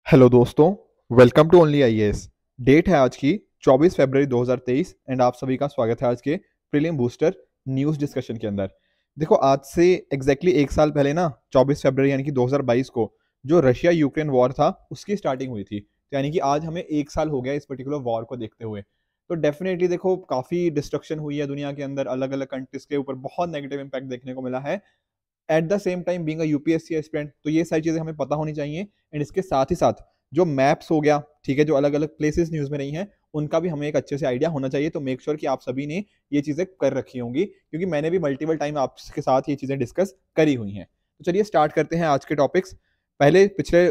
Hello दोस्तों, welcome to only IAS. Date है आज की 24 फरवरी 2023 एंड आप सभी का स्वागत है आज के प्रीलिम बूस्टर न्यूज़ डिस्कशन के अंदर। देखो, आज से एग्जैक्टली एक साल पहले ना 24 फरवरी यानी कि 2022 को जो रशिया यूक्रेन वॉर था उसकी स्टार्टिंग हुई थी। तो यानी कि आज हमें एक साल हो गया इस पर्टिकुलर वॉर को देखते हुए। तो डेफिनेटली देखो, काफ़ी डिस्ट्रक्शन हुई है दुनिया के अंदर, अलग अलग कंट्रीज के ऊपर बहुत नेगेटिव इंपैक्ट देखने को मिला है। At the same time being a UPSC aspirant, तो ये सारी चीज़ें हमें पता होनी चाहिए। एंड इसके साथ ही साथ जो मैप्स हो गया, ठीक है, जो अलग अलग प्लेसेस न्यूज़ में रही हैं, उनका भी हमें एक अच्छे से आइडिया होना चाहिए। तो मेक श्योर कि आप सभी ने ये चीज़ें कर रखी होंगी, क्योंकि मैंने भी मल्टीपल टाइम आपके साथ ये चीज़ें डिस्कस करी हुई हैं। तो चलिए स्टार्ट करते हैं आज के टॉपिक्स। पहले पिछले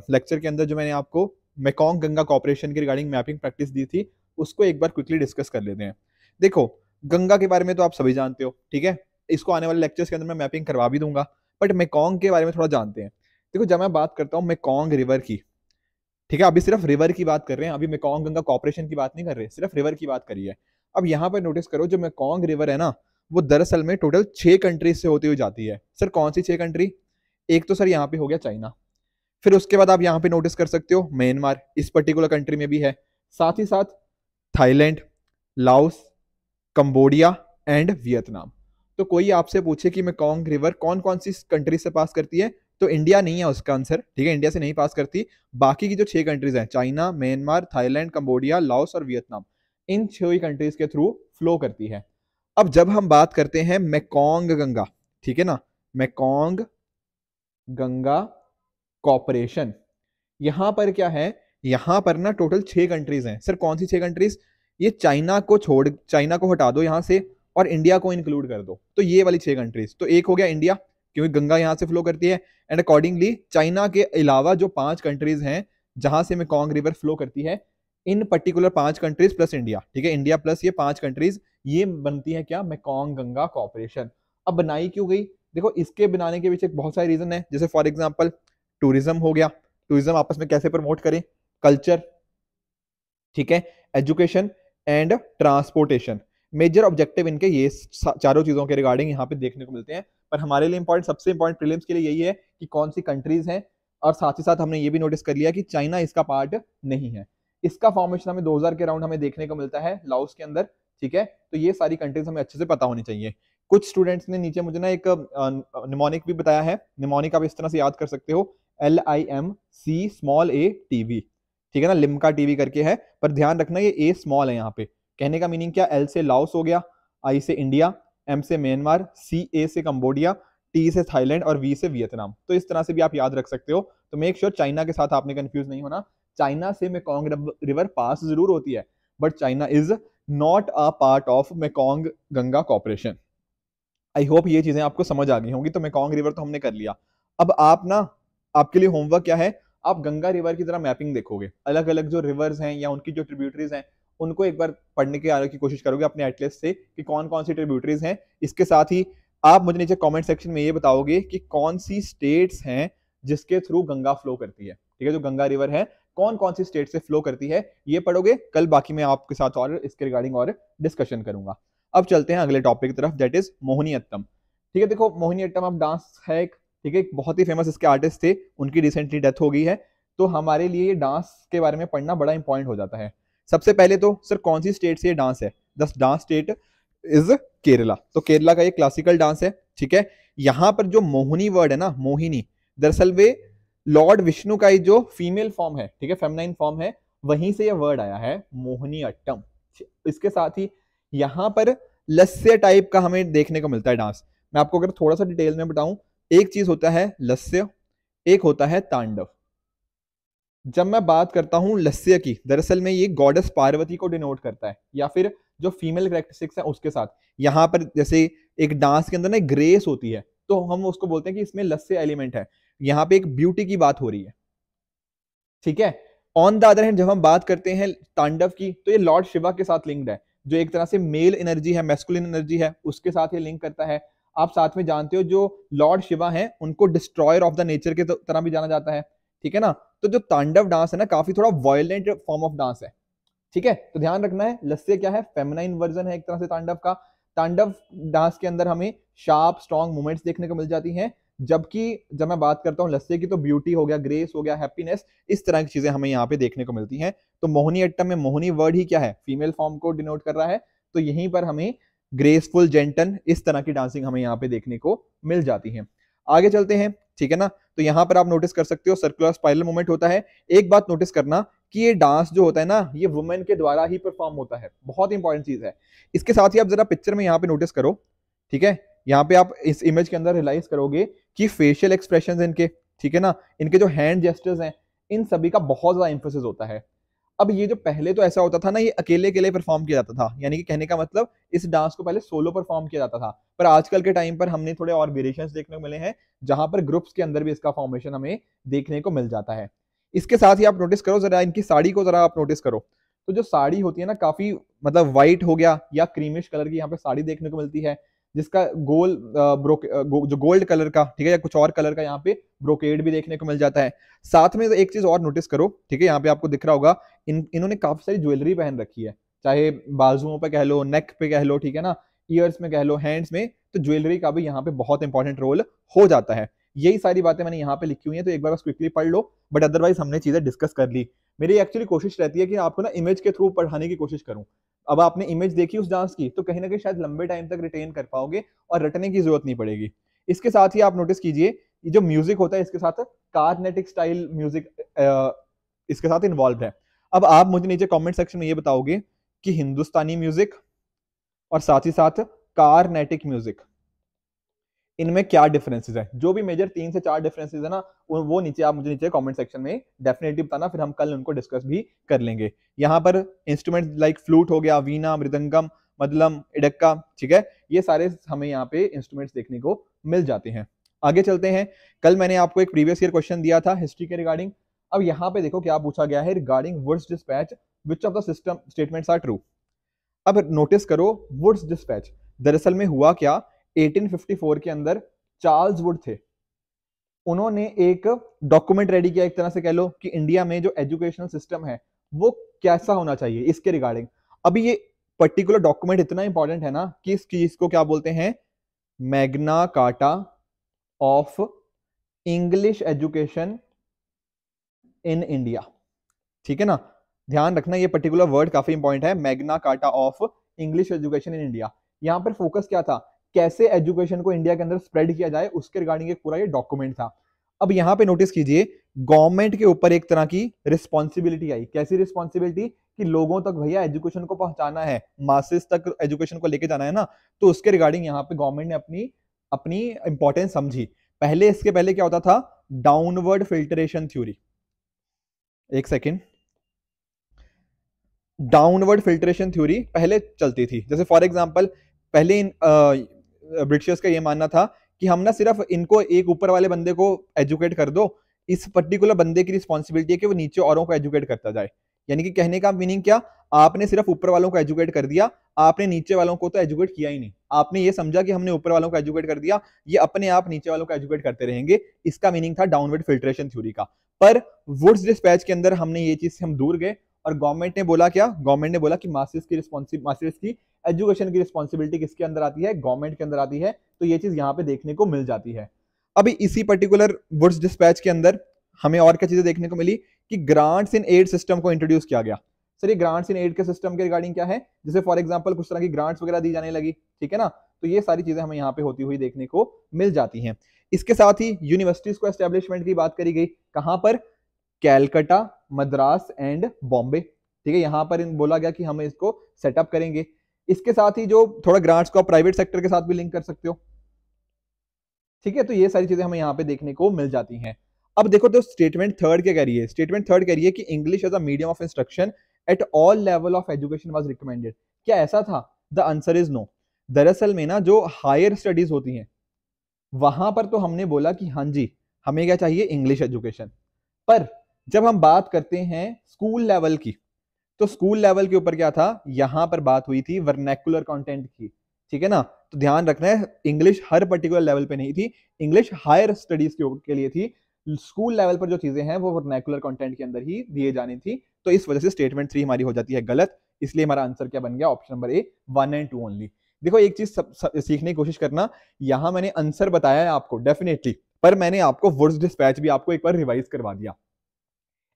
लेक्चर के अंदर जो मैंने आपको मेकॉन्ग गंगा कॉपरेशन की रिगार्डिंग मैपिंग प्रैक्टिस दी थी, उसको एक बार क्विकली डिस्कस कर लेते हैं। देखो, गंगा के बारे में तो आप सभी जानते हो, ठीक है, इसको आने वाले लेक्चर्स के अंदर मैं मैपिंग करवा भी दूंगा। बट मेकॉन्ग के बारे में थोड़ा जानते हैं। देखो, जब मैं बात करता हूँ मेकॉन्ग रिवर की, ठीक है, अभी सिर्फ रिवर की बात कर रहे हैं, अभी मेकॉन्ग गंगा कॉपरेशन की बात नहीं कर रहे, सिर्फ रिवर की बात करी है। अब यहाँ पर नोटिस करो, जो मेकॉन्ग रिवर है ना, वो दरअसल में टोटल 6 कंट्रीज से होती हुई जाती है। सर कौन सी 6 कंट्री? एक तो सर यहाँ पे हो गया चाइना, फिर उसके बाद आप यहाँ पे नोटिस कर सकते हो म्यांमार इस पर्टिकुलर कंट्री में भी है, साथ ही साथ Thailand, Laos, Cambodia and Vietnam. तो कोई आपसे पूछे कि मेकॉन्ग रिवर कौन कौन सी कंट्री से पास करती है, तो इंडिया नहीं है उसका आंसर, ठीक है, इंडिया से नहीं पास करती। बाकी की जो 6 कंट्रीज हैं, China, Myanmar, Thailand, Cambodia, Laos और वियतनाम, इन 6 कंट्रीज के थ्रू फ्लो करती है। अब जब हम बात करते हैं मेकॉन्ग गंगा, ठीक है ना, मेकॉन्ग गंगा कॉपरेशन, यहां पर क्या है, यहां पर ना टोटल 6 कंट्रीज हैं। सर कौन सी 6 कंट्रीज? ये चाइना को हटा दो यहां से और इंडिया को इंक्लूड कर दो, तो ये वाली 6 कंट्रीज। तो एक हो गया इंडिया, क्योंकि गंगा यहां से फ्लो करती है। एंड अकॉर्डिंगली चाइना के अलावा जो 5 कंट्रीज हैं जहां से मेकॉन्ग रिवर फ्लो करती है, इन पर्टिकुलर 5 कंट्रीज प्लस इंडिया, ठीक है, इंडिया प्लस ये 5 कंट्रीज, ये बनती है क्या, मेकॉन्ग गंगा कॉपरेशन। अब बनाई क्यों गई? देखो, इसके बनाने के पीछे बहुत सारे रीजन है। जैसे फॉर एग्जाम्पल टूरिज्म हो गया, टूरिज्म आपस में कैसे प्रमोट करें, कल्चर, ठीक है, education and transportation. Major objective इनके ये चारों चीजों के रिगार्डिंग यहाँ पे देखने को मिलते हैं। पर हमारे लिए इंपॉर्टेंट, सबसे इंपॉर्टेंट प्रीलिम्स के लिए यही है कि कौन सी कंट्रीज हैं, और साथ ही साथ हमने ये भी नोटिस कर लिया कि चाइना इसका पार्ट नहीं है। इसका फॉर्मेशन हमें 2000 के राउंड हमें देखने को मिलता है लाओस के अंदर, ठीक है। तो ये सारी कंट्रीज हमें अच्छे से पता होनी चाहिए। कुछ स्टूडेंट्स ने नीचे मुझे ना एक निमोनिक भी बताया है। निमोनिक आप इस तरह से याद कर सकते हो, LIMC a, ठीक है ना, लिम्का टीवी करके है। पर ध्यान रखना ये ए स्मॉल है यहाँ पे। कहने का मीनिंग क्या, एल से लाओस हो गया, आई से इंडिया, एम से म्यांमार, सी ए से कंबोडिया, टी से थाईलैंड और वी से वियतनाम। तो इस तरह से भी आप याद रख सकते हो। तो मेक श्योर चाइना के साथ आपने कंफ्यूज नहीं होना। चाइना से मेकॉन्ग रिवर पास जरूर होती है, but China is not a part of Mekong Ganga cooperation. I hope ये चीजें आपको समझ आ गई होंगी। तो मेकॉन्ग रिवर तो हमने कर लिया। अब आप ना, आपके लिए होमवर्क क्या है, आप गंगा रिवर की जरा मैपिंग देखोगे, अलग अलग जो रिवर्स हैं या उनकी जो ट्रिब्यूटरीज हैं, उनको एक बार पढ़ने के आने की कोशिश करोगे अपने एटलस से कि कौन कौन सी ट्रिब्यूटरीज हैं। इसके साथ ही आप मुझे नीचे कमेंट सेक्शन में ये बताओगे कि कौन सी स्टेट्स हैं जिसके थ्रू गंगा फ्लो करती है, ठीक है, जो गंगा रिवर है कौन कौन सी स्टेट से फ्लो करती है, ये पढ़ोगे। कल बाकी मैं आपके साथ और इसके रिगार्डिंग और डिस्कशन करूंगा। अब चलते हैं अगले टॉपिक की तरफ, दैट इज मोहिनीअट्टम। ठीक है, देखो मोहिनीअट्टम अब डांस है एक, ठीक है, बहुत ही फेमस इसके आर्टिस्ट थे, उनकी रिसेंटली डेथ हो गई है। तो हमारे लिए ये डांस के बारे में पढ़ना बड़ा इंपॉर्टेंट हो जाता है। सबसे पहले तो सर कौन सी स्टेट से ये डांस है? The dance state is Kerala. तो केरला का ये क्लासिकल डांस है, ठीक है। यहाँ पर जो मोहिनी वर्ड है ना, मोहिनी, दरअसल वे लॉर्ड विष्णु का ही जो फीमेल फॉर्म है, ठीक है, फेमिनाइन फॉर्म है, वहीं से ये वर्ड आया है मोहिनीअट्टम। इसके साथ ही यहाँ पर लस्य टाइप का हमें देखने को मिलता है डांस। मैं आपको अगर थोड़ा सा डिटेल में बताऊं, एक चीज होता है लस्य, एक होता है तांडव। जब मैं बात करता हूं लस्य की, दरअसल में ये गॉडेस पार्वती को डिनोट करता है, या फिर जो फीमेल कैरेक्टरिस्टिक्स है उसके साथ। यहां पर जैसे एक डांस के अंदर ना ग्रेस होती है, तो हम उसको बोलते हैं कि इसमें लस्य एलिमेंट है। यहां पे एक ब्यूटी की बात हो रही है, ठीक है। ऑन द अदर हैंड जब हम बात करते हैं तांडव की, तो ये लॉर्ड शिवा के साथ लिंक्ड है, जो एक तरह से मेल एनर्जी है, मैस्कुलिन एनर्जी है, उसके साथ ये लिंक करता है। आप साथ में जानते हो जो लॉर्ड शिवा है उनको डिस्ट्रॉयर ऑफ द नेचर के तरह भी जाना जाता है, ठीक है ना। तो जो तांडव डांस है ना, काफी थोड़ा वायलेंट फॉर्म ऑफ डांस है, ठीक है। तो ध्यान रखना है, लस्य क्या है, फेमिनाइन वर्जन है एक तरह से तांडव का। तांडव डांस के अंदर हमें शार्प स्ट्रॉन्ग मूवमेंट्स देखने को मिल जाती हैं, जबकि जब मैं बात करता हूँ लस्से की तो ब्यूटी हो गया, ग्रेस हो गया, हैप्पीनेस, इस तरह की चीजें हमें यहाँ पे देखने को मिलती हैं। तो मोहिनी अट्टम में मोहिनी वर्ड ही क्या है, फीमेल फॉर्म को डिनोट कर रहा है, तो यहीं पर हमें ग्रेसफुल, जेंटल, इस तरह की डांसिंग हमें यहाँ पे देखने को मिल जाती है। आगे चलते हैं, ठीक है ना। तो यहाँ पर आप नोटिस कर सकते हो सर्कुलर स्पाइरल मूवमेंट होता है। एक बात नोटिस करना कि ये डांस जो होता है ना, ये वुमेन के द्वारा ही परफॉर्म होता है, बहुत इंपॉर्टेंट चीज है। इसके साथ ही आप जरा पिक्चर में यहाँ पे नोटिस करो, ठीक है, यहाँ पे आप इस इमेज के अंदर रियलाइज करोगे कि फेशियल एक्सप्रेशंस इनके, ठीक है ना, इनके जो हैंड जेस्टर्स हैं, इन सभी का बहुत ज्यादा इंफोसिस होता है। अब ये जो पहले तो ऐसा होता था ना, ये अकेले अकेले परफॉर्म किया जाता था, यानी कि कहने का मतलब इस डांस को पहले सोलो परफॉर्म किया जाता था, पर आजकल के टाइम पर हमने थोड़े और वेरिएशंस देखने को मिले हैं, जहां पर ग्रुप्स के अंदर भी इसका फॉर्मेशन हमें देखने को मिल जाता है। इसके साथ ही आप नोटिस करो जरा, इनकी साड़ी को जरा आप नोटिस करो, तो जो साड़ी होती है ना, काफी मतलब व्हाइट हो गया या क्रीमिश कलर की यहाँ पे साड़ी देखने को मिलती है, जिसका जो गोल्ड कलर का, ठीक है, या कुछ और कलर का यहाँ पे ब्रोकेड भी देखने को मिल जाता है। साथ में एक चीज और नोटिस करो, ठीक है, यहाँ पे आपको दिख रहा होगा, इन्होंने काफी सारी ज्वेलरी पहन रखी है, चाहे बाजुओं पे कह लो, नेक पे कह लो, ठीक है ना, ईयर्स में कह लो, हैंड्स में, तो ज्वेलरी का भी यहाँ पे बहुत इंपॉर्टेंट रोल हो जाता है। यही सारी बातें मैंने यहाँ पे लिखी हुई हैं, तो एक बार बस क्विकली पढ़ लो, बट अदरवाइज हमने चीजें डिस्कस कर ली। मेरी एक्चुअली कोशिश रहती है कि आपको ना इमेज के थ्रू पढ़ाने की कोशिश करूं। अब आपने इमेज देखी उस डांस की, तो कहीं ना कहीं शायद लंबे टाइम तक रिटेन कर पाओगे और रटने की जरूरत नहीं पड़ेगी। इसके साथ ही आप नोटिस कीजिए, ये जो म्यूजिक होता है, इसके साथ कार्नेटिक स्टाइल म्यूजिक इसके साथ इन्वॉल्व है। अब आप मुझे नीचे कमेंट सेक्शन में ये बताओगे कि हिंदुस्तानी म्यूजिक और साथ ही साथ कार्नेटिक म्यूजिक, इनमें क्या डिफरेंसेस है। जो भी मेजर 3 से 4 डिफरेंसेस है ना, वो नीचे आप मुझे नीचे कमेंट सेक्शन में डेफिनेटली बताना, फिर हम कल उनको डिस्कस भी कर लेंगे। यहाँ पर इंस्ट्रूमेंट लाइक फ्लूट हो गया, वीणा, मृदंगम, मदलम, इडक्का, ठीक है, ये सारे हमें यहाँ पे इंस्ट्रूमेंट्स देखने को मिल जाते हैं। आगे चलते हैं। कल मैंने आपको एक प्रीवियस ईयर क्वेश्चन दिया था हिस्ट्री के रिगार्डिंग। अब यहाँ पे देखो क्या पूछा गया है, regarding Wood's despatch which of the system statements are true. अब नोटिस करो वुड्स डिस्पैच, दरअसल में हुआ क्या, 1854 के अंदर चार्ल्स वुड थे, उन्होंने एक डॉक्यूमेंट रेडी किया, एक तरह से कह लो कि इंडिया में जो एजुकेशनल सिस्टम है वो कैसा होना चाहिए, इसके रिगार्डिंग। अभी ये पर्टिकुलर डॉक्यूमेंट इतना इंपॉर्टेंट है ना कि इस चीज को क्या बोलते हैं, Magna carta of English education in India, ठीक है ना, ध्यान रखना ये पर्टिकुलर वर्ड काफी इंपॉर्टेंट है, Magna carta of English education in India. यहां पर फोकस क्या था, कैसे एजुकेशन को इंडिया के अंदर स्प्रेड किया जाए, उसके रिगार्डिंग एक पूरा ये डॉक्यूमेंट था। अब यहाँ पे नोटिस कीजिए, गवर्नमेंट के ऊपर एक तरह की रिस्पॉन्सिबिलिटी आई। कैसी रिस्पॉन्सिबिलिटी, कि लोगों तक भैया एजुकेशन को पहुंचाना है, मासेस तक एजुकेशन को लेके जाना है ना, तो उसके रिगार्डिंग यहाँ पे गवर्नमेंट ने अपनी अपनी इंपॉर्टेंस समझी। पहले, इसके पहले क्या होता था, डाउनवर्ड फिल्ट्रेशन थ्योरी, एक सेकेंड, डाउनवर्ड फिल्ट्रेशन थ्योरी पहले चलती थी। जैसे फॉर एग्जांपल, पहले ब्रिटिशर्स का ये मानना था कि हम ना सिर्फ इनको, एक ऊपर वाले बंदे को एजुकेट कर दो, इस पर्टिकुलर बंदे की रिस्पॉन्सिबिलिटी है कि वो नीचे औरों को एजुकेट करता जाए। यानी कि कहने का मीनिंग क्या, आपने सिर्फ ऊपर वालों को एजुकेट कर दिया, आपने नीचे वालों को तो एजुकेट किया ही नहीं। आपने ये समझा कि हमने ऊपर वालों को एजुकेट कर दिया, ये अपने आप नीचे वालों को एजुकेट करते रहेंगे, इसका मीनिंग था डाउनवर्ड फिल्ट्रेशन थ्योरी का। पर वुड्स डिस्पैच के अंदर हमने ये चीज से हम दूर गए, और गवर्नमेंट ने बोला क्या, गवर्नमेंट ने बोला कि मासेस की एजुकेशन की रिस्पॉन्सिबिलिटी किसके अंदर आती है, गवर्नमेंट के अंदर आती है। तो ये चीज यहाँ पे देखने को मिल जाती है। अभी इसी पर्टिकुलर वुड्स डिस्पैच के अंदर हमें और क्या चीजें देखने को मिली, कि ग्रांट्स इन एड सिस्टम को इंट्रोड्यूस किया गया। सर ये ग्रांट्स इन एड के सिस्टम के रिगार्डिंग क्या है, जैसे फॉर एग्जांपल कुछ तरह की ग्रांट्स वगैरह दी जाने लगी, ठीक है ना, तो ये सारी चीजें हमें यहाँ पे होती हुई देखने को मिल जाती हैं। इसके साथ ही यूनिवर्सिटीज को एस्टेब्लिशमेंट की बात करी गई, कहां पर, कैलकाटा, मद्रास एंड बॉम्बे, ठीक है, यहां पर बोला गया कि हम इसको सेटअप करेंगे। इसके साथ ही जो थोड़ा ग्रांट्स को प्राइवेट सेक्टर के साथ भी लिंक कर सकते हो, ठीक है, तो ये सारी चीजें हमें यहाँ पे देखने को मिल जाती हैं। अब देखो तो स्टेटमेंट थर्ड क्या कह रही है, स्टेटमेंट थर्ड कह रही है कि English as a medium of instruction at all level of education was recommended. क्या ऐसा था, द आंसर इज नो। दरअसल में ना जो हायर स्टडीज होती हैं वहां पर तो हमने बोला कि हाँ जी हमें क्या चाहिए, इंग्लिश एजुकेशन, पर जब हम बात करते हैं स्कूल लेवल की, तो स्कूल लेवल के ऊपर क्या था, यहां पर बात हुई थी वर्नैकुलर कंटेंट की, ठीक है ना। तो ध्यान रखना है, इंग्लिश हर पर्टिकुलर लेवल पे नहीं थी, इंग्लिश हायर स्टडीज के लिए थी। स्कूल लेवल पर जो चीजें हैं वो वर्नैकुलर कंटेंट के अंदर ही दिए जानी थी। तो इस वजह से स्टेटमेंट 3 हमारी हो जाती है गलत, इसलिए हमारा आंसर क्या बन गया, option number A, 1 and 2 only. देखो एक चीज सीखने की कोशिश करना, यहां मैंने आंसर बताया है आपको, डेफिनेटली पर मैंने आपको वुड्स डिस्पैच भी आपको एक बार रिवाइज करवा दिया।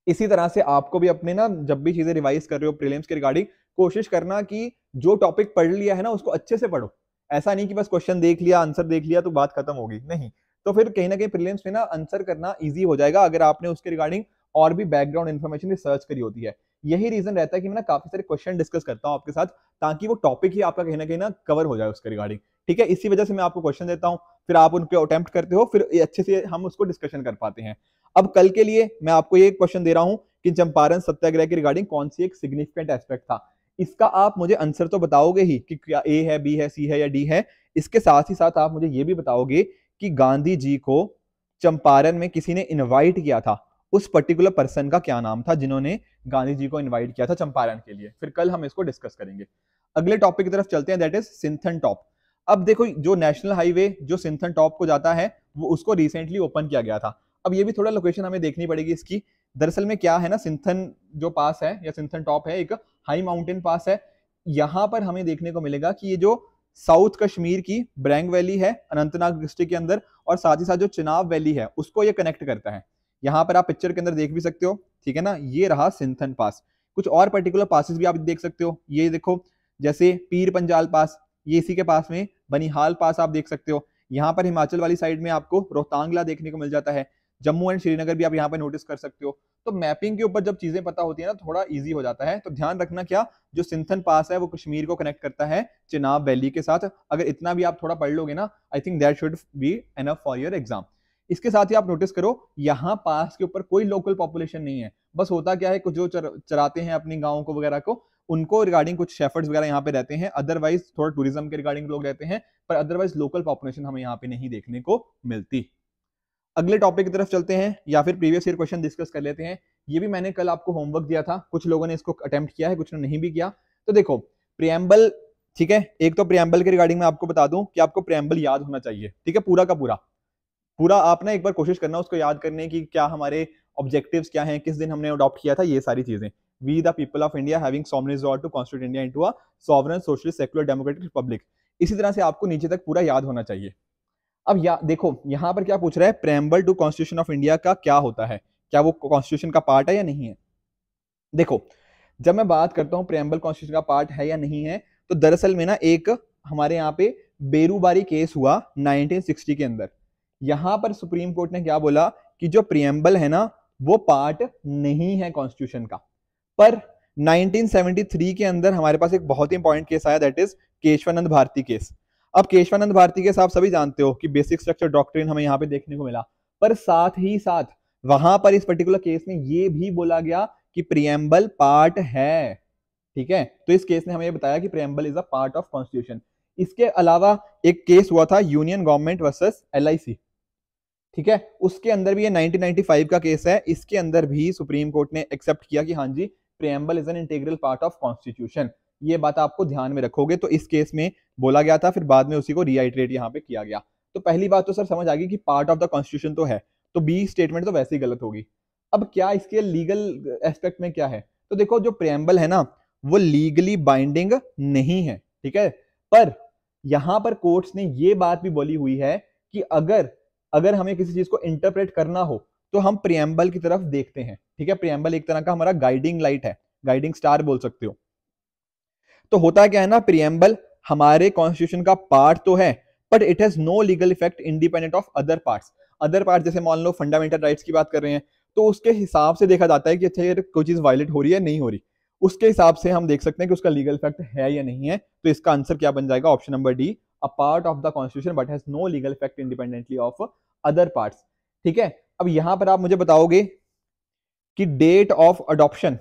इसी तरह से आपको भी अपने ना जब भी चीजें रिवाइज कर रहे हो प्रीलिम्स के रिगार्डिंग, कोशिश करना कि जो टॉपिक पढ़ लिया है ना उसको अच्छे से पढ़ो। ऐसा नहीं कि बस क्वेश्चन देख लिया, आंसर देख लिया तो बात खत्म होगी, नहीं। तो फिर कहीं ना कहीं प्रीलिम्स में ना आंसर करना इजी हो जाएगा अगर आपने उसके रिगार्डिंग और भी बैकग्राउंड इन्फॉर्मेशन रिसर्च करी होती है। यही रीजन रहता है कि मैं ना काफी सारे क्वेश्चन डिस्कस करता हूँ आपके साथ, ताकि वो टॉपिक ही आपका कहीं ना कवर हो जाए उसके रिगार्डिंग। ठीक है, इसी वजह से मैं आपको क्वेश्चन देता हूँ, फिर आप उनको अटेम्प्ट करते हो, फिर अच्छे से हम उसको डिस्कशन कर पाते हैं। अब कल के लिए मैं आपको ये क्वेश्चन दे रहा हूं कि चंपारण सत्याग्रह के रिगार्डिंग कौन सी एक सिग्निफिकेंट एस्पेक्ट था। इसका आप मुझे आंसर तो बताओगे ही कि क्या ए है, बी है, सी है या डी है। इसके साथ ही साथ आप मुझे ये भी बताओगे कि गांधी जी को चंपारण में किसी ने इनवाइट किया था, उस पर्टिकुलर पर्सन का क्या नाम था जिन्होंने गांधी जी को इनवाइट किया था चंपारण के लिए। फिर कल हम इसको डिस्कस करेंगे। अगले टॉपिक की तरफ चलते हैं, दैट इज सिंथन टॉप। अब देखो, जो नेशनल हाईवे जो सिंथन टॉप को जाता है वो उसको रिसेंटली ओपन किया गया था। अब ये भी थोड़ा लोकेशन हमें देखनी पड़ेगी इसकी। दरअसल में क्या है ना, सिंथन जो पास है या सिंथन टॉप है, एक हाई माउंटेन पास है। यहां पर हमें देखने को मिलेगा कि ये जो साउथ कश्मीर की ब्रैंग वैली है अनंतनाग डिस्ट्रिक्ट के अंदर, और साथ ही साथ जो चिनाब वैली है उसको ये कनेक्ट करता है। यहां पर आप पिक्चर के अंदर देख भी सकते हो, ठीक है ना, ये रहा सिंथन पास। कुछ और पर्टिकुलर पासेस भी आप देख सकते हो, ये देखो जैसे पीर पंजाल पास, ये इसी के पास में बनिहाल पास आप देख सकते हो। यहाँ पर हिमाचल वाली साइड में आपको रोहतांगला देखने को मिल जाता है। जम्मू एंड श्रीनगर भी आप यहाँ पर नोटिस कर सकते हो। तो मैपिंग के ऊपर जब चीजें पता होती है ना, थोड़ा इजी हो जाता है। तो ध्यान रखना, क्या जो सिंथन पास है वो कश्मीर को कनेक्ट करता है चिनाब वैली के साथ। अगर इतना भी आप थोड़ा पढ़ लोगे ना, I think that should be enough for your exam. इसके साथ ही आप नोटिस करो, यहाँ पास के ऊपर कोई लोकल पॉपुलेशन नहीं है। बस होता क्या है, कुछ जो चराते हैं अपनी गाँव को वगैरह को, उनको रिगार्डिंग कुछ शेफर्ड्स वगैरह यहाँ पे रहते हैं। अदरवाइज थोड़ा टूरिज्म के रिगार्डिंग लोग रहते हैं, पर अदरवाइज लोकल पॉपुलेशन हमें यहाँ पे नहीं देखने को मिलती। अगले टॉपिक की तरफ चलते हैं, या फिर प्रीवियस ईयर क्वेश्चन डिस्कस कर लेते हैं। ये भी मैंने कल आपको होमवर्क दिया था, कुछ लोगों ने इसको अटेम्प्ट किया है, कुछ ने नहीं भी किया। तो देखो प्रियम्बल, ठीक है, एक तो प्रियम्बल के रिगार्डिंग मैं आपको बता दूं कि आपको प्रियम्बल याद होना चाहिए, ठीक है, पूरा का पूरा पूरा आप ना एक बार कोशिश करना उसको याद करने की, क्या हमारे ऑब्जेक्टिव्स क्या हैं, किस दिन हमने अडॉप्ट किया था, ये सारी चीजें। We the people of India having solemn resolved to constitute India into a sovereign socialist secular democratic republic. इसी तरह से आपको नीचे तक पूरा याद होना चाहिए। अब देखो यहां पर क्या पूछ रहा है, preamble to constitution of India का क्या होता है, क्या वो कॉन्स्टिट्यूशन का पार्ट है या नहीं है। देखो, जब मैं बात करता हूं प्रेम्बल कॉन्स्टिट्यूशन का पार्ट है या नहीं है, तो दरअसल में ना एक हमारे यहाँ पे बेरूबारी केस हुआ 1960 के अंदर। यहां पर सुप्रीम कोर्ट ने क्या बोला कि जो प्रियम्बल है ना वो पार्ट नहीं है कॉन्स्टिट्यूशन का। पर 1973 के अंदर हमारे पास एक बहुत ही इंपॉर्टेंट केस आया, that is Kesavananda Bharati case. अब केशवानंद भारती केस आप सभी जानते हो कि बेसिक स्ट्रक्चर डॉक्ट्रिन हमें यहाँ पे देखने को मिला, पर साथ ही साथ वहां पर इस पर्टिकुलर केस में ये भी बोला गया कि प्रियम्बल पार्ट है, ठीक है। तो इस केस ने हमें बताया कि preamble is a part of constitution. इसके अलावा एक केस हुआ था यूनियन गवर्नमेंट वर्सेस LIC, ठीक है, उसके अंदर भी ये 1995 का केस है। इसके अंदर भी सुप्रीम कोर्ट ने एक्सेप्ट किया कि हाँ जी, preamble is an integral part of constitution. ये बात आपको ध्यान में रखोगे, तो इस केस में बोला गया था, फिर बाद में उसी को रीआइट्रेट यहाँ पे किया गया। तो पहली बात तो सर समझ आ गई कि पार्ट ऑफ द कॉन्स्टिट्यूशन तो है, तो बी स्टेटमेंट तो वैसे ही गलत होगी। अब क्या इसके लीगल एस्पेक्ट में क्या है, तो देखो जो प्रियम्बल है ना वो लीगली बाइंडिंग नहीं है, ठीक है। पर यहां पर कोर्ट्स ने ये बात भी बोली हुई है कि अगर अगर हमें किसी चीज को इंटरप्रेट करना हो तो हम प्रियम्बल की तरफ देखते हैं, ठीक है। प्रियम्बल एक तरह का हमारा गाइडिंग लाइट है, गाइडिंग स्टार बोल सकते हो। तो होता क्या है ना, प्रियम्बल हमारे कॉन्स्टिट्यूशन का पार्ट तो है, but it has no legal effect independent of other parts. Other part जैसे मान लो फंडामेंटल राइट्स की बात कर रहे हैं, तो उसके हिसाब से देखा जाता है कि अच्छा ये कोई चीज वायलेट हो रही है नहीं हो रही, उसके हिसाब से हम देख सकते हैं कि उसका लीगल इफेक्ट है या नहीं है। तो इसका आंसर क्या बन जाएगा, option number D, a part of the constitution but has no legal effect independently of other parts, ठीक है। अब यहां पर आप मुझे बताओगे कि डेट ऑफ अडॉप्शन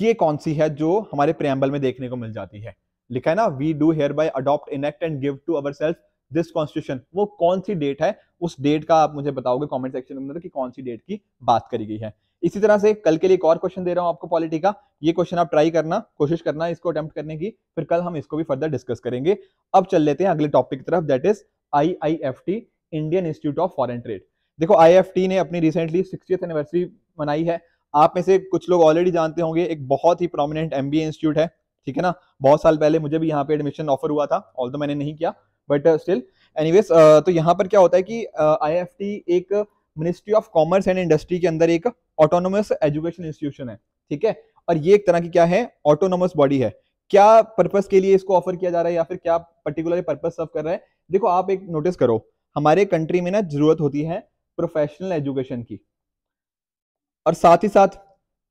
ये कौन सी है जो हमारे प्रियम्बल में देखने को मिल जाती है। लिखा है ना, we do hereby adopt enact and give to ourselves this constitution. वो कौन सी डेट है, उस डेट का आप मुझे बताओगे कमेंट सेक्शन के अंदर कि कौन सी डेट की बात करी गई है। इसी तरह से कल के लिए एक और क्वेश्चन दे रहा हूं आपको पॉलिटी का, ये क्वेश्चन आप ट्राई करना, कोशिश करना इसको अटेम्प्ट करने की, फिर कल हम इसको भी फर्दर डिस्कस करेंगे। अब चल लेते हैं अगले टॉपिक की तरफ, that is IIFT, Indian institute of foreign trade. देखो IIFT ने अपनी रिसेंटली 60th एनिवर्सरी मनाई है। आप में से कुछ लोग ऑलरेडी जानते होंगे, एक बहुत ही प्रोमिनेंट MBA इंस्टीट्यूट है, ठीक है ना। बहुत साल पहले मुझे भी यहाँ पे एडमिशन ऑफर हुआ था, ऑल्दो मैंने नहीं किया, बट स्टिल एनीवेज तो यहाँ पर क्या होता है कि IFT एक ministry of commerce and industry के अंदर एक ऑटोनोमस एजुकेशन इंस्टीट्यूशन है, ठीक है। और ये एक तरह की क्या है, ऑटोनोमस बॉडी है। क्या पर्पस के लिए इसको ऑफर किया जा रहा है या फिर क्या पर्टिकुलर पर्पस सर्व कर रहा है? देखो आप एक नोटिस करो, हमारे कंट्री में ना जरूरत होती है प्रोफेशनल एजुकेशन की, और साथ ही साथ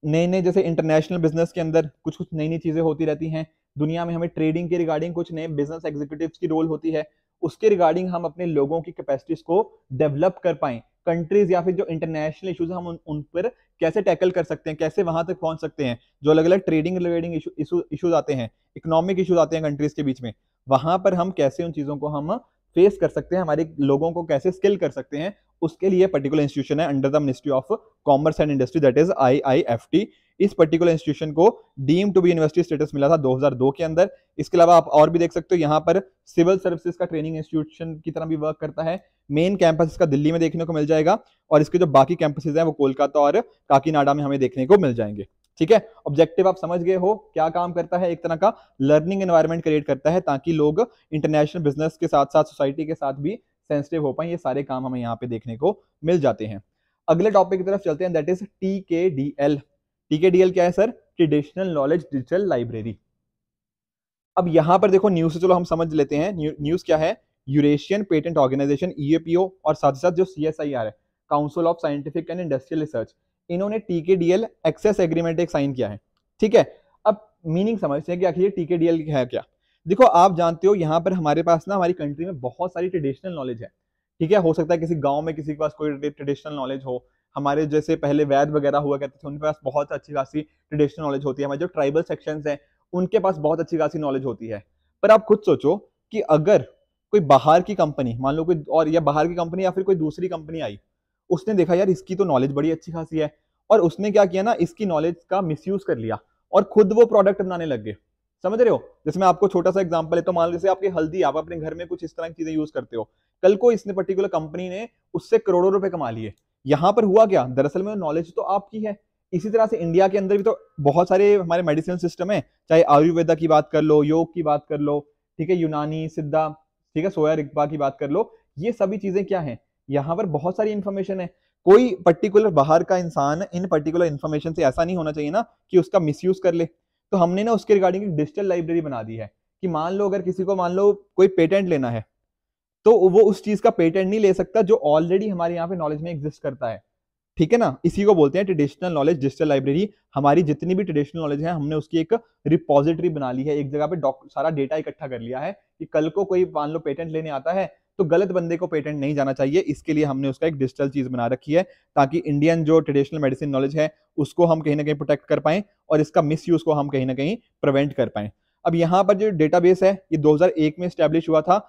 नए नए जैसे इंटरनेशनल बिजनेस के अंदर कुछ कुछ नई नई चीजें होती रहती हैं दुनिया में। हमें ट्रेडिंग के रिगार्डिंग कुछ नए बिजनेस एग्जीक्यूटिव्स की रोल होती है, उसके रिगार्डिंग हम अपने लोगों की कैपेसिटीज को डेवलप कर पाएं। कंट्रीज या फिर जो इंटरनेशनल इश्यूज हम उन पर कैसे टैकल कर सकते हैं, कैसे वहां तक पहुंच सकते हैं, जो अलग अलग ट्रेडिंग रिलेटिंग इश्यूज आते हैं, इकोनॉमिक इश्यूज आते हैं कंट्रीज के बीच में, वहां पर हम कैसे उन चीजों को हम फेस कर सकते हैं, हमारे लोगों को कैसे स्किल कर सकते हैं, उसके लिए पर्टिकुलर इंस्टीट्यूशन है under the ministry of commerce and industry, that is IIFT। इस पर्टिकुलर इंस्टीट्यूशन को deem to be university status मिला था 2002 के अंदर। इसके अलावा आप और भी देख सकते हो, यहाँ पर सिविल सर्विसेज का ट्रेनिंग इंस्टीट्यूशन की तरह भी वर्क करता है। मेन कैंपस इसका दिल्ली में देखने को मिल जाएगा, और इसके जो बाकी कैंपसेज हैं वो कोलकाता और काकीनाडा में हमें देखने को मिल जाएंगे, ठीक है। ऑब्जेक्टिव आप समझ गए हो, क्या काम करता है, एक तरह का लर्निंग एनवायरनमेंट क्रिएट करता है ताकि लोग इंटरनेशनल बिजनेस के साथ साथ सोसाइटी के साथ भी सेंसिटिव हो पाए। ये सारे काम हमें यहाँ पे देखने को मिल जाते हैं। अगले टॉपिक की तरफ चलते हैं, दैट इज TKDL। TKDL क्या है sir? Traditional knowledge digital library. अब यहां पर देखो न्यूज से चलो हम समझ लेते हैं न्यूज क्या है। यूरेशियन पेटेंट ऑर्गेनाइजेशन EAPO और साथ ही साथ जो CSIR है, council of scientific and industrial research, इन्होंने TKDL एक्सेस एग्रीमेंट एक साइन किया है, ठीक है। अब मीनिंग समझते हैं कि आखिर TKDL है क्या। देखो आप जानते हो यहाँ पर हमारे पास ना हमारी कंट्री में बहुत सारी ट्रेडिशनल नॉलेज है, ठीक है। हो सकता है किसी गांव में किसी के पास कोई ट्रेडिशनल नॉलेज हो, हमारे जैसे पहले वैद वगैरह हुआ करते थे उनके पास बहुत अच्छी खासी ट्रेडिशनल नॉलेज होती है, हमारे जो ट्राइबल सेक्शंस हैं उनके पास बहुत अच्छी खासी नॉलेज होती है। पर आप खुद सोचो कि अगर कोई बाहर की कंपनी, मान लो कोई और, या बाहर की कंपनी या फिर कोई दूसरी कंपनी आई, उसने देखा यार इसकी तो नॉलेज बड़ी अच्छी खासी है, और उसने क्या किया ना, इसकी नॉलेज का मिसयूज कर लिया और खुद वो प्रोडक्ट बनाने लग गए। समझ रहे हो? जैसे मैं आपको छोटा सा एग्जांपल है, तो मान लो जैसे आपकी हल्दी, आप अपने घर में कुछ इस तरह की चीजें यूज करते हो, कल को इसने पर्टिकुलर कंपनी ने उससे करोड़ों रुपए कमा लिए। यहां पर हुआ क्या, दरअसल में नॉलेज तो आपकी है। इसी तरह से इंडिया के अंदर भी तो बहुत सारे हमारे मेडिसिन सिस्टम है, चाहे आयुर्वेदा की बात कर लो, योग की बात कर लो, ठीक है, यूनानी सिद्धा, ठीक है, सोया रिग्पा की बात कर लो। ये सभी चीजें क्या है, यहाँ पर बहुत सारी इंफॉर्मेशन है। कोई पर्टिकुलर बाहर का इंसान इन पर्टिकुलर इंफॉर्मेशन से ऐसा नहीं होना चाहिए ना कि उसका मिसयूज कर ले। तो हमने ना उसके रिगार्डिंग एक डिजिटल लाइब्रेरी बना दी है कि मान लो अगर किसी को मान लो कोई पेटेंट लेना है, तो वो उस चीज का पेटेंट नहीं ले सकता जो ऑलरेडी हमारे यहाँ पे नॉलेज में एग्जिस्ट करता है, ठीक है ना। इसी को बोलते हैं ट्रेडिशनल नॉलेज डिजिटल लाइब्रेरी। हमारी जितनी भी ट्रेडिशनल नॉलेज है हमने उसकी एक रिपोजिटरी बना ली है, एक जगह पे सारा डेटा इकट्ठा कर लिया है कि कल को कोई मान लो पेटेंट लेने आता है तो गलत बंदे को पेटेंट नहीं जाना चाहिए। इसके लिए हमने उसका एक डिजिटल चीज बना रखी है ताकि इंडियन जो ट्रेडिशनल मेडिसिन नॉलेज है उसको हम कहीं ना कहीं प्रोटेक्ट कर पाए और इसका मिस यूज को हम कहीं ना कहीं प्रिवेंट कर पाए। अब यहाँ पर जो डेटाबेस है ये 2001 में स्टैब्लिश हुआ था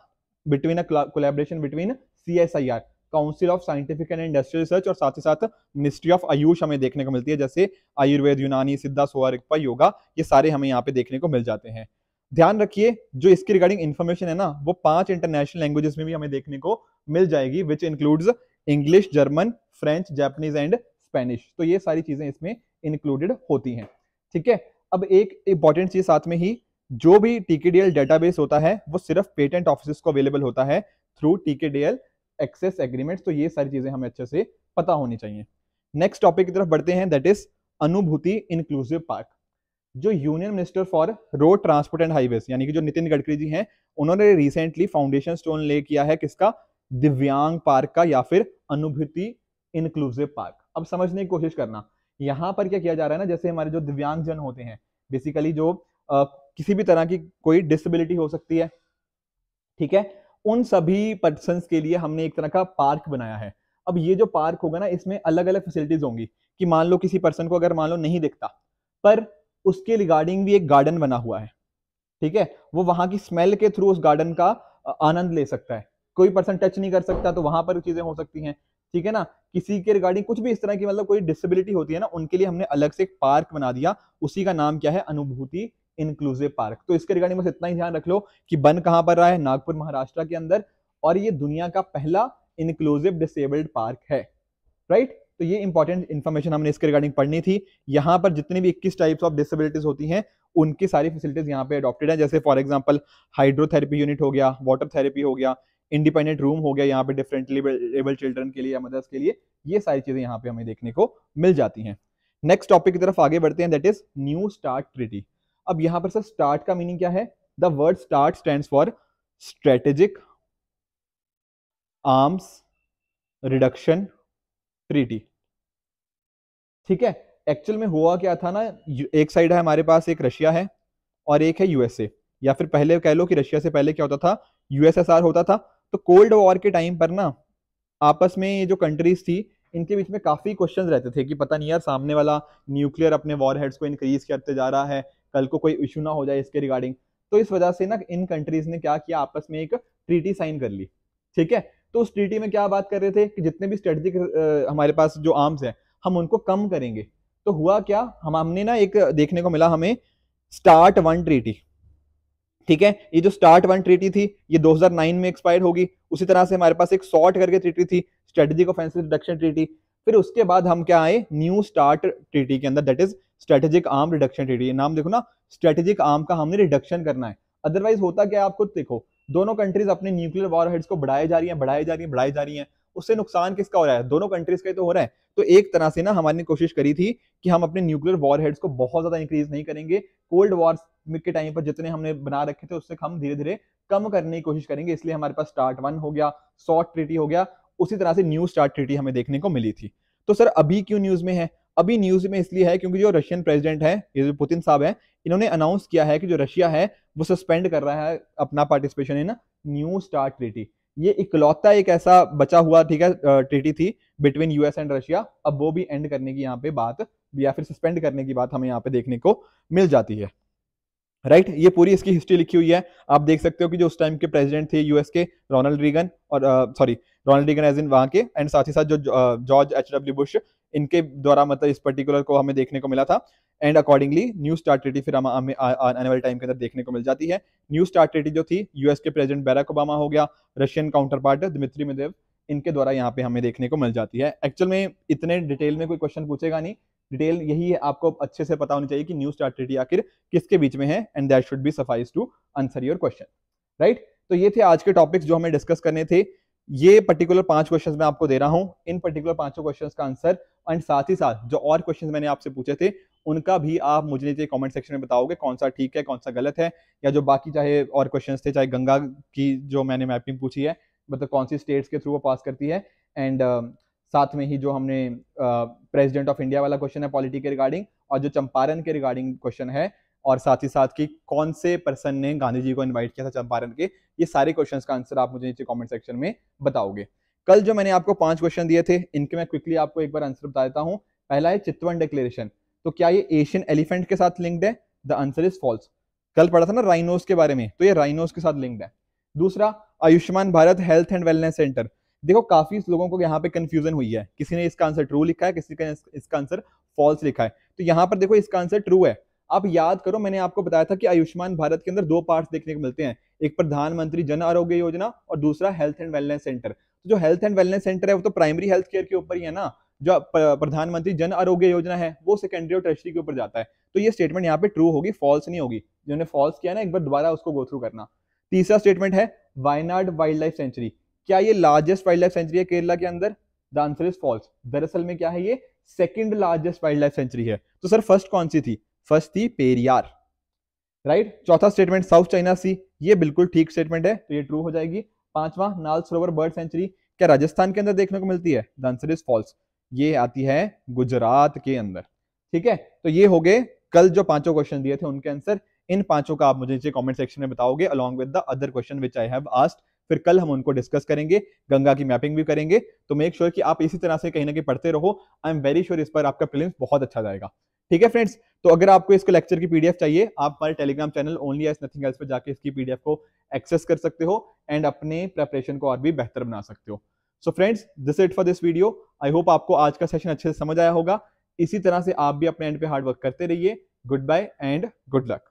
between a collaboration between CSIR, council of scientific and industrial research, और साथ ही साथ मिनिस्ट्री ऑफ आयुष हमें देखने को मिलती है, जैसे आयुर्वेद, यूनानी सिद्धा, सोआ रिग्पा, योगा, ये सारे हमें यहाँ पे देखने को मिल जाते हैं। ध्यान रखिए जो इसकी रिगार्डिंग इन्फॉर्मेशन है ना वो 5 इंटरनेशनल लैंग्वेजेस में भी हमें देखने को मिल जाएगी, which includes English, German, French, Japanese and Spanish. तो ये सारी चीजें इसमें इंक्लूडेड होती हैं, ठीक है। अब एक इंपॉर्टेंट चीज साथ में ही, जो भी TKDL डेटाबेस होता है वो सिर्फ पेटेंट ऑफिस को अवेलेबल होता है थ्रू TKDL एक्सेस एग्रीमेंट। तो ये सारी चीजें हमें अच्छे से पता होनी चाहिए। नेक्स्ट टॉपिक की तरफ बढ़ते हैं, दैट इज अनुभूति इंक्लूसिव पार्क। जो union minister for road transport and highways यानी कि जो नितिन गडकरी जी हैं, उन्होंने रिसेंटली फाउंडेशन स्टोन ले किया है किसका, दिव्यांग पार्क का या फिर अनुभूति इंक्लूसिव पार्क। अब समझने की कोशिश करना, यहाँ पर क्या किया जा रहा है ना, जैसे हमारे जो दिव्यांग जन होते हैं, बेसिकली जो किसी भी तरह की कोई डिसेबिलिटी हो सकती है, ठीक है, उन सभी पर्सन्स के लिए हमने एक तरह का पार्क बनाया है। अब ये जो पार्क होगा ना इसमें अलग अलग फैसिलिटीज होंगी कि मान लो किसी पर्सन को अगर मान लो नहीं दिखता पर उसके रिगार्डिंग भी एक गार्डन बना हुआ है, ठीक है, वो वहां की स्मेल के थ्रू उस गार्डन का आनंद ले सकता है। कोई पर्सन टच नहीं कर सकता तो वहां पर चीजें हो सकती हैं, ठीक है ना। किसी के रिगार्डिंग कुछ भी इस तरह की मतलब कोई डिसेबिलिटी होती है ना, उनके लिए हमने अलग से एक पार्क बना दिया, उसी का नाम क्या है, अनुभूति इंक्लूसिव पार्क। तो इसके रिगार्डिंग बस इतना ही ध्यान रख लो कि बन कहां पर रहा है, नागपुर महाराष्ट्र के अंदर, और ये दुनिया का पहला इंक्लूसिव डिसेबल्ड पार्क है, राइट। तो ये इंपॉर्टेंट इन्फॉर्मेशन हमने इसके रिगार्डिंग पढ़नी थी। यहाँ पर जितनी भी 21 टाइप्स ऑफ डिसेबिलिटीज होती हैं उनकी सारी फैसिलिटीज यहाँ पे अडॉप्टेड है, जैसे फॉर एग्जांपल हाइड्रोथेरेपी यूनिट हो गया, वाटर थेरेपी हो गया, इंडिपेंडेंट रूम हो गया यहाँ पे डिफरेंटली एबल चिल्ड्रन के लिए या मदर्स के लिए, ये सारी चीजें यहाँ पे हमें देखने को मिल जाती हैं। नेक्स्ट टॉपिक की तरफ आगे बढ़ते हैं, that is new start treaty. अब यहाँ पर सर स्टार्ट का मीनिंग क्या है? The word start stands for strategic arms reduction treaty. ठीक है, एक्चुअल में हुआ क्या था ना, एक साइड है हमारे पास, एक रशिया है और एक है यूएसए, या फिर पहले कह लो कि रशिया से पहले क्या होता था, यूएसएसआर होता था। तो कोल्ड वॉर के टाइम पर ना आपस में ये जो कंट्रीज थी इनके बीच में काफी क्वेश्चंस रहते थे कि पता नहीं यार सामने वाला न्यूक्लियर अपने वॉर हेड्स को इंक्रीज करते जा रहा है, कल को कोई इशू ना हो जाए इसके रिगार्डिंग। तो इस वजह से ना इन कंट्रीज ने क्या किया, आपस में एक ट्रीटी साइन कर ली। ठीक है, तो उस ट्रीटी में क्या बात कर रहे थे कि जितने भी स्ट्रेटेजिक हमारे पास जो आर्म्स है हम उनको कम करेंगे। तो हुआ क्या, हमने ना एक देखने को मिला हमें स्टार्ट वन ट्रीटी। ठीक है, ये जो स्टार्ट वन ट्रीटी थी ये 2009 में एक्सपायर होगी। उसी तरह से हमारे पास एक शॉर्ट करके ट्रीटी थी, स्ट्रेटेजिक ऑफेंसिव रिडक्शन ट्रीटी। फिर उसके बाद हम क्या आए, न्यू स्टार्ट ट्रीटी के अंदर, that is strategic arm reduction treaty. नाम देखो ना, स्ट्रेटेजिक आर्म का हमने रिडक्शन करना है। अदरवाइज होता क्या है, आप खुद देखो, दोनों कंट्रीज अपने न्यूक्लियर वॉरहेड्स को बढ़ाए जा रही हैं, बढ़ाए जा रही हैं, बढ़ाई जा रही हैं। उससे नुकसान किसका हो रहा है? दोनों कंट्रीज का ही तो हो रहा है। तो एक तरह से ना हमारी कोशिश करी थी कि हम अपने न्यूक्लियर वॉरहेड्स को बहुत ज्यादा इंक्रीज नहीं करेंगे, कोल्ड वॉर के टाइम पर जितने हमने बना रखे थे उससे हम धीरे धीरे कम करने की कोशिश करेंगे। इसलिए हमारे पास स्टार्ट वन हो गया, शॉर्ट ट्रीटी हो गया, उसी तरह से न्यू स्टार्ट ट्रीटी हमें देखने को मिली थी। तो सर अभी क्यों न्यूज में है? अभी न्यूज में इसलिए है क्योंकि जो रशियन प्रेसिडेंट है, ये जो पुतिन साहब है, इन्होंने अनाउंस किया है कि जो रशिया है वो सस्पेंड कर रहा है अपना participation in new start treaty. ये इकलौता एक ऐसा बचा हुआ, ठीक है, ट्रीटी थी बिटवीन यूएस एंड रशिया। अब वो भी एंड करने की यहाँ पे बात, या फिर सस्पेंड करने की बात हमें यहाँ पे देखने को मिल जाती है। राइट, ये पूरी इसकी हिस्ट्री लिखी हुई है। आप देख सकते हो कि जो उस टाइम के प्रेसिडेंट थे यूएस के, रोनाल्ड रीगन, और sorry Ronald Reagan as in वहां के, एंड साथ ही साथ जो जॉर्ज एच.डब्ल्यू. बुश, इनके द्वारा मतलब इस पर्टिकुलर को हमें देखने को मिला था। And accordingly new start treaty फिर हमें आने वाले टाइम के अंदर देखने को मिल जाती है। न्यू स्टार्ट ट्रीटी जो थी, यूएस के प्रेसिडेंट बैराक ओबामा हो गया, Russian counterpart Dmitry Medvedev, इनके द्वारा यहाँ पे हमें देखने को मिल जाती है। एक्चुअल में इतने डिटेल में कोई क्वेश्चन पूछेगा नहीं, डिटेल यही है, आपको अच्छे से पता होनी चाहिए कि न्यू स्टार्ट ट्रीटी आखिर किसके बीच में है, and that should be suffice to answer your question. Right, तो ये थे आज के टॉपिक्स जो हमें डिस्कस करने थे। ये पर्टिकुलर 5 क्वेश्चंस मैं आपको दे रहा हूं, इन पर्टिकुलर 5 क्वेश्चंस का आंसर, एंड साथ ही साथ जो और क्वेश्चंस मैंने आपसे पूछे थे उनका भी आप मुझे नीचे कमेंट सेक्शन में बताओगे कौन सा ठीक है, कौन सा गलत है, या जो बाकी चाहे और क्वेश्चंस थे, चाहे गंगा की जो मैंने मैपिंग पूछी है, मतलब कौन सी स्टेट्स के थ्रू वो पास करती है, एंड साथ में ही जो हमने प्रेसिडेंट ऑफ इंडिया वाला क्वेश्चन है पॉलिटी के रिगार्डिंग, और जो चंपारण के रिगार्डिंग क्वेश्चन है, और साथ ही साथ कि कौन से पर्सन ने गांधी जी को इनवाइट किया था चंपारण के, ये सारे क्वेश्चंस का आंसर आप मुझे नीचे कमेंट सेक्शन में बताओगे। कल जो मैंने आपको 5 क्वेश्चन दिए थे, इनके मैं क्विकली आपको एक बार आंसर बता देता हूं। पहला है चितवन डिक्लेरेशन, तो क्या ये एशियन एलिफेंट के साथ लिंक्ड है? The answer is false. कल पढ़ा था ना राइनोस के बारे में, तो ये राइनोस के साथ लिंक्ड है। दूसरा, Ayushman Bharat health and wellness centre, देखो काफी लोगों को यहाँ पे कंफ्यूजन हुई है, किसी ने इसका आंसर ट्रू लिखा है, किसी का इसका आंसर फॉल्स लिखा है। तो यहाँ पर देखो इसका आंसर ट्रू है। आप याद करो, मैंने आपको बताया था कि आयुष्मान भारत के अंदर 2 पार्ट्स देखने को मिलते हैं, एक प्रधानमंत्री जन आरोग्य योजना और दूसरा हेल्थ एंड वेलनेस सेंटर। तो जो हेल्थ एंड वेलनेस सेंटर है वो तो प्राइमरी हेल्थ केयर के ऊपर ही है ना, जो प्रधानमंत्री जन आरोग्य योजना है वो सेकेंडरी और टर्शरी के ऊपर जाता है। तो ये स्टेटमेंट यहाँ पे ट्रू होगी, फॉल्स नहीं होगी। जिन्होंने फॉल्स किया ना, एक बार दोबारा उसको गो थ्रू करना। तीसरा स्टेटमेंट है वायनाड वाइल्ड लाइफ सेंचुरी, क्या ये लार्जेस्ट वाइल्ड लाइफ सेंचुरी है केरला के अंदर? The answer is false. दरअसल में क्या है, ये second largest wild life sanctuary है। तो सर फर्स्ट कौन सी थी? फर्स्ट थी पेरियार। राइट, चौथा स्टेटमेंट साउथ चाइना सी, ये बिल्कुल ठीक स्टेटमेंट है, तो ये ट्रू हो जाएगी। पांचवा, नाल सरोवर बर्ड सेंचुरी, क्या राजस्थान के अंदर देखने को मिलती है? द आंसर इज फॉल्स, ये आती है गुजरात के अंदर। ठीक है, तो ये हो गए कल जो 5 क्वेश्चन दिए थे उनके आंसर। इन 5 का आप मुझे नीचे कमेंट सेक्शन में बताओगे along with the other question which I have asked. फिर कल हम उनको डिस्कस करेंगे, गंगा की मैपिंग भी करेंगे। तो मेक श्योर कि आप इसी तरह से कहीं ना कहीं पढ़ते रहो। आई एम वेरी श्योर इस पर आपका प्रीलिम्स बहुत अच्छा जाएगा। ठीक है फ्रेंड्स, तो अगर आपको इसको लेक्चर की पीडीएफ चाहिए, आप हमारे Telegram channel only as nothing else पे जाके इसकी पीडीएफ को एक्सेस कर सकते हो एंड अपने प्रेपरेशन को और भी बेहतर बना सकते हो। So friends, this it for this video. I hope आपको आज का सेशन अच्छे से समझ आया होगा। इसी तरह से आप भी अपने एंड पे हार्ड वर्क करते रहिए। Goodbye and good luck.